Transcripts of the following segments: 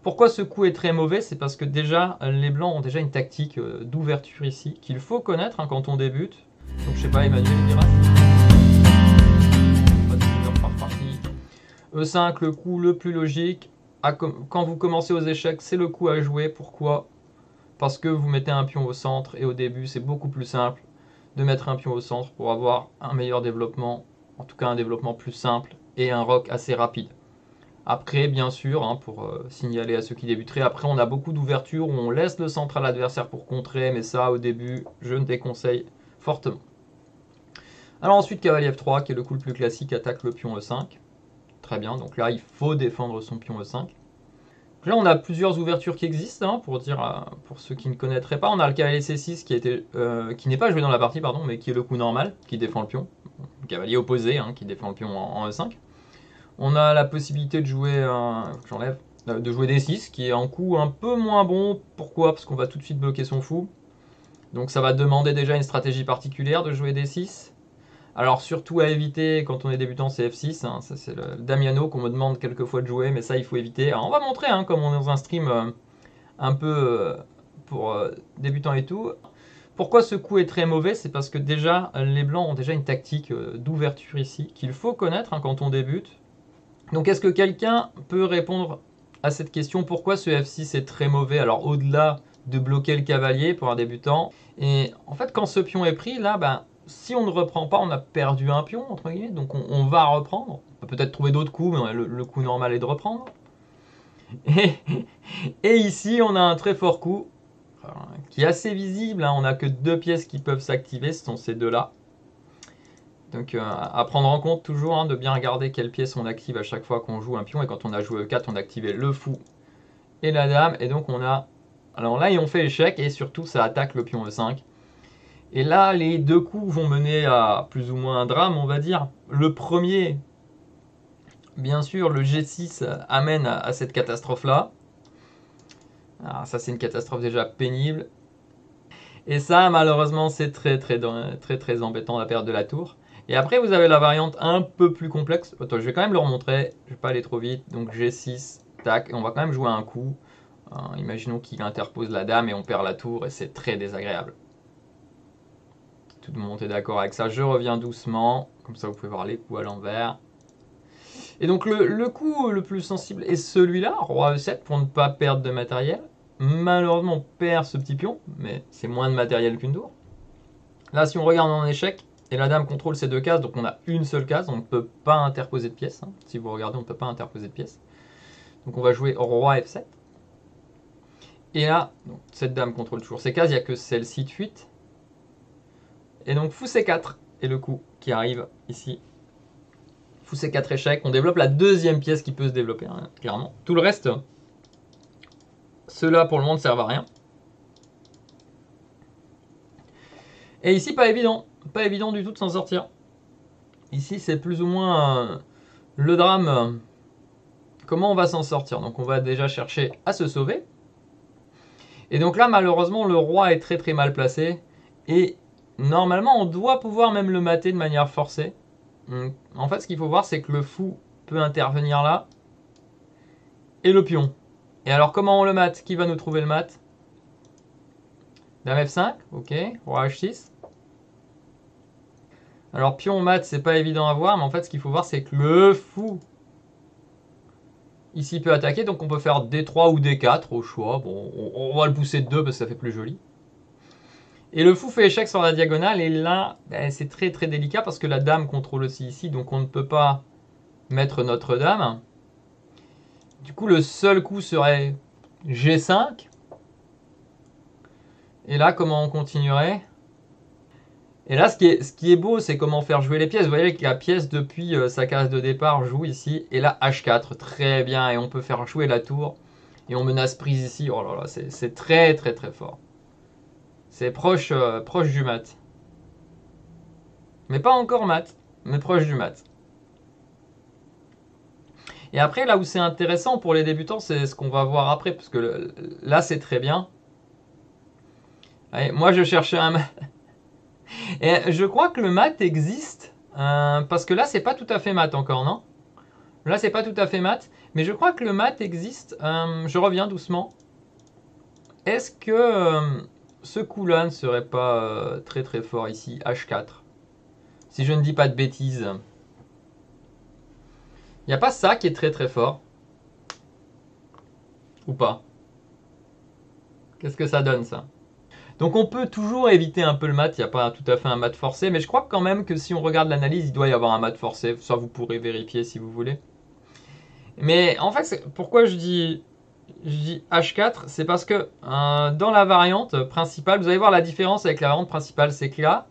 Pourquoi ce coup est très mauvais? C'est parce que déjà, les blancs ont déjà une tactique d'ouverture ici qu'il faut connaître quand on débute. Donc je sais pas, Emmanuel dira. E5, le coup le plus logique. Quand vous commencez aux échecs, c'est le coup à jouer. Pourquoi? Parce que vous mettez un pion au centre et au début, c'est beaucoup plus simple de mettre un pion au centre pour avoir un meilleur développement, en tout cas un développement plus simple et un rock assez rapide. Après, bien sûr, pour signaler à ceux qui débuteraient, après on a beaucoup d'ouvertures où on laisse le centre à l'adversaire pour contrer, mais ça au début, je ne déconseille fortement. Alors ensuite, cavalier F3, qui est le coup le plus classique, attaque le pion E5. Très bien, donc là il faut défendre son pion E5. Donc là on a plusieurs ouvertures qui existent, pour dire pour ceux qui ne connaîtraient pas. On a le cavalier C6 qui n'est pas joué dans la partie, pardon, mais qui est le coup normal, qui défend le pion. Le cavalier opposé, qui défend le pion en E5. On a la possibilité de jouer, de jouer D6, qui est un coup un peu moins bon. Pourquoi? Parce qu'on va tout de suite bloquer son fou. Donc ça va demander déjà une stratégie particulière de jouer D6. Alors surtout à éviter quand on est débutant, c'est F6. Ça c'est le Damiano qu'on me demande quelquefois de jouer, mais ça il faut éviter. Alors on va montrer, comme on est dans un stream un peu pour débutants et tout. Pourquoi ce coup est très mauvais? C'est parce que déjà les blancs ont déjà une tactique d'ouverture ici qu'il faut connaître quand on débute. Donc est-ce que quelqu'un peut répondre à cette question? Pourquoi ce F6 est très mauvais? Alors au-delà de bloquer le cavalier pour un débutant. Et en fait quand ce pion est pris, là, si on ne reprend pas, on a perdu un pion, entre guillemets. Donc on va reprendre. On peut peut-être trouver d'autres coups, mais le coup normal est de reprendre. Et ici, on a un très fort coup qui est assez visible. On n'a que deux pièces qui peuvent s'activer, ce sont ces deux-là. Donc à prendre en compte toujours de bien regarder quelle pièce on active à chaque fois qu'on joue un pion. Et quand on a joué E4, on a activé le fou et la dame. Et donc on a... Alors là, on fait échec et surtout, ça attaque le pion E5. Et là, les deux coups vont mener à plus ou moins un drame, on va dire. Le premier, bien sûr, le G6 amène à cette catastrophe-là. Alors ça, c'est une catastrophe déjà pénible. Et ça, malheureusement, c'est très embêtant, la perte de la tour. Et après, vous avez la variante un peu plus complexe. Attends, je vais quand même le remontrer. Je vais pas aller trop vite. Donc G6, tac. On va quand même jouer un coup. Imaginons qu'il interpose la dame et on perd la tour. Et c'est très désagréable. Tout le monde est d'accord avec ça. Je reviens doucement. Comme ça, vous pouvez voir les coups à l'envers. Et donc, le coup le plus sensible est celui-là. Roi E7 pour ne pas perdre de matériel. Malheureusement, on perd ce petit pion. Mais c'est moins de matériel qu'une tour. Là, si on regarde en échec, et la dame contrôle ces deux cases, donc on a une seule case, on ne peut pas interposer de pièces. Si vous regardez, on ne peut pas interposer de pièces. Donc on va jouer roi F7. Et là, donc, cette dame contrôle toujours ces cases, il n'y a que celle-ci de fuite. Et donc fou C4 est le coup qui arrive ici. Fou C4 échec, on développe la deuxième pièce qui peut se développer, clairement. Tout le reste, ceux-là pour le moment ne servent à rien. Et ici, pas évident du tout de s'en sortir. Ici, c'est plus ou moins le drame. Comment on va s'en sortir? Donc on va déjà chercher à se sauver. Et donc là, malheureusement, le roi est très mal placé. Et normalement, on doit pouvoir même le mater de manière forcée. Donc, en fait, ce qu'il faut voir, c'est que le fou peut intervenir là. Et le pion. Et alors, comment on le mate? Qui va nous trouver le mat? Dame F5, ok. Roi H6. Alors, pion mat, c'est pas évident à voir. Mais en fait, ce qu'il faut voir, c'est que le fou ici peut attaquer. Donc, on peut faire D3 ou D4 au choix. Bon, on va le pousser de 2 parce que ça fait plus joli. Et le fou fait échec sur la diagonale. Et là, c'est très délicat parce que la dame contrôle aussi ici. Donc, on ne peut pas mettre notre dame. Du coup, le seul coup serait G5. Et là, comment on continuerait? Et là, ce qui est beau, c'est comment faire jouer les pièces. Vous voyez que la pièce, depuis sa case de départ, joue ici. Et là, H4, très bien. Et on peut faire jouer la tour. Et on menace prise ici. Oh là là, c'est très fort. C'est proche du mat. Mais pas encore mat, mais proche du mat. Et après, là où c'est intéressant pour les débutants, c'est ce qu'on va voir après. Parce que là, c'est très bien. Allez, moi, je cherchais un mat. Et je crois que le mat existe. Parce que là, c'est pas tout à fait mat encore, non? Là, c'est pas tout à fait mat, mais je crois que le mat existe. Je reviens doucement. Est-ce que ce coup-là ne serait pas très très fort ici, H4? Si je ne dis pas de bêtises. Il n'y a pas ça qui est très très fort? Ou pas? Qu'est-ce que ça donne ça? Donc on peut toujours éviter un peu le mat, il n'y a pas tout à fait un mat forcé, mais je crois quand même que si on regarde l'analyse, il doit y avoir un mat forcé. Ça, vous pourrez vérifier si vous voulez. Mais en fait, pourquoi je dis H4, c'est parce que dans la variante principale, vous allez voir la différence avec la variante principale, c'est que là,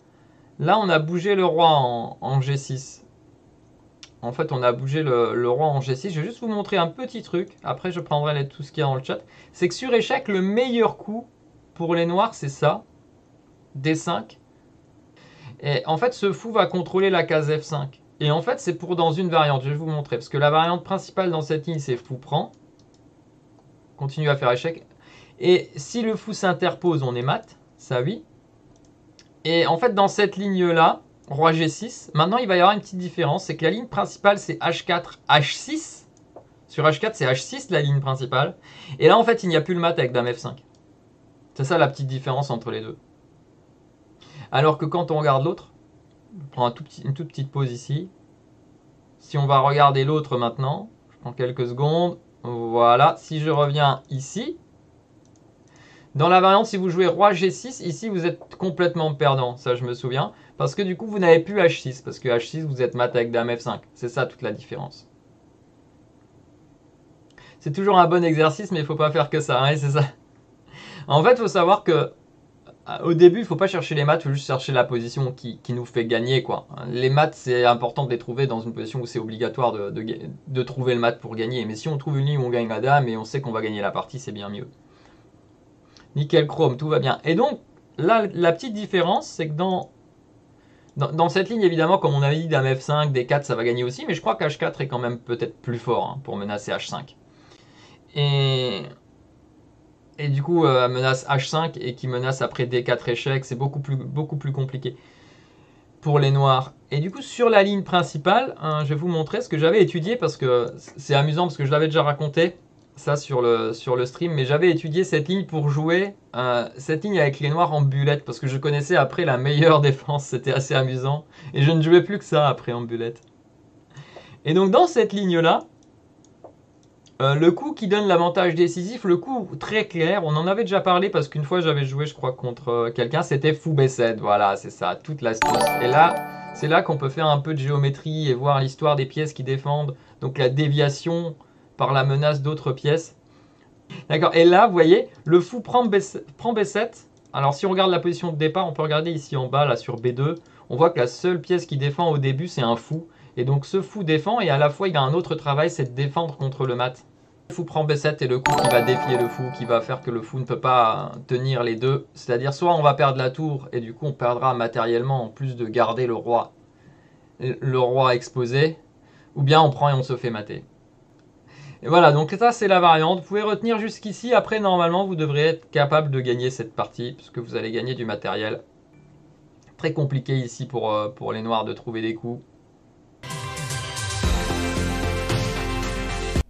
on a bougé le roi en G6. En fait, on a bougé le roi en G6. Je vais juste vous montrer un petit truc. Après, je prendrai tout ce qu'il y a dans le chat. C'est que sur échec, le meilleur coup pour les noirs, c'est ça. D5. Et en fait, ce fou va contrôler la case F5. Et en fait, c'est pour dans une variante. Je vais vous montrer. Parce que la variante principale dans cette ligne, c'est fou prend. Continue à faire échec. Et si le fou s'interpose, on est mat. Ça, oui. Et en fait, dans cette ligne-là, roi G6, maintenant, il va y avoir une petite différence. C'est que la ligne principale, c'est H4, H6. Sur H4, c'est H6, la ligne principale. Et là, en fait, il n'y a plus le mat avec dame F5. C'est ça la petite différence entre les deux. Alors que quand on regarde l'autre, je prends une toute petite pause ici. Si on va regarder l'autre maintenant, je prends quelques secondes. Voilà, si je reviens ici, dans la variante, si vous jouez roi G6, ici vous êtes complètement perdant, ça je me souviens. Parce que du coup, vous n'avez plus H6, parce que H6, vous êtes mat avec dame F5. C'est ça toute la différence. C'est toujours un bon exercice, mais il ne faut pas faire que ça, hein, c'est ça. En fait, il faut savoir que au début, il ne faut pas chercher les maths, il faut juste chercher la position qui nous fait gagner, quoi. Les maths, c'est important de les trouver dans une position où c'est obligatoire de trouver le mat pour gagner. Mais si on trouve une ligne où on gagne la dame et on sait qu'on va gagner la partie, c'est bien mieux. Nickel chrome, tout va bien. Et donc, là, la petite différence, c'est que dans cette ligne, évidemment, comme on avait dit, dame F5, D4, ça va gagner aussi. Mais je crois qu'H4 est quand même peut-être plus fort hein, pour menacer H5. Et du coup, menace H5 et qui menace après D4 échec, c'est beaucoup plus compliqué pour les noirs. Et du coup, sur la ligne principale, je vais vous montrer ce que j'avais étudié parce que c'est amusant parce que je l'avais déjà raconté ça sur le stream, mais j'avais étudié cette ligne pour jouer cette ligne avec les noirs en bullette parce que je connaissais après la meilleure défense, c'était assez amusant et je ne jouais plus que ça après en bullette. Et donc dans cette ligne-là, le coup qui donne l'avantage décisif, le coup très clair, on en avait déjà parlé parce qu'une fois j'avais joué je crois contre quelqu'un, c'était fou B7, voilà c'est ça, toute l'astuce. Et là, c'est là qu'on peut faire un peu de géométrie et voir l'histoire des pièces qui défendent, donc la déviation par la menace d'autres pièces. D'accord, et là vous voyez, le fou prend B7, alors si on regarde la position de départ, on peut regarder ici en bas là sur B2, on voit que la seule pièce qui défend au début c'est un fou. Et donc ce fou défend et à la fois il a un autre travail, c'est de défendre contre le mat. Le fou prend B7 et le coup qui va défier le fou, qui va faire que le fou ne peut pas tenir les deux. C'est-à-dire soit on va perdre la tour et du coup on perdra matériellement en plus de garder le roi exposé, ou bien on prend et on se fait mater. Et voilà, donc ça c'est la variante. Vous pouvez retenir jusqu'ici, après normalement vous devrez être capable de gagner cette partie, puisque vous allez gagner du matériel. Très compliqué ici pour les noirs de trouver des coups.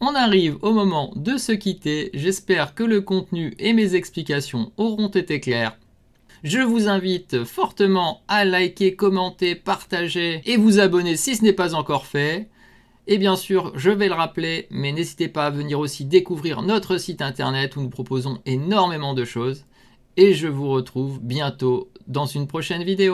On arrive au moment de se quitter, j'espère que le contenu et mes explications auront été clairs. Je vous invite fortement à liker, commenter, partager et vous abonner si ce n'est pas encore fait. Et bien sûr, je vais le rappeler, mais n'hésitez pas à venir aussi découvrir notre site internet où nous proposons énormément de choses. Et je vous retrouve bientôt dans une prochaine vidéo.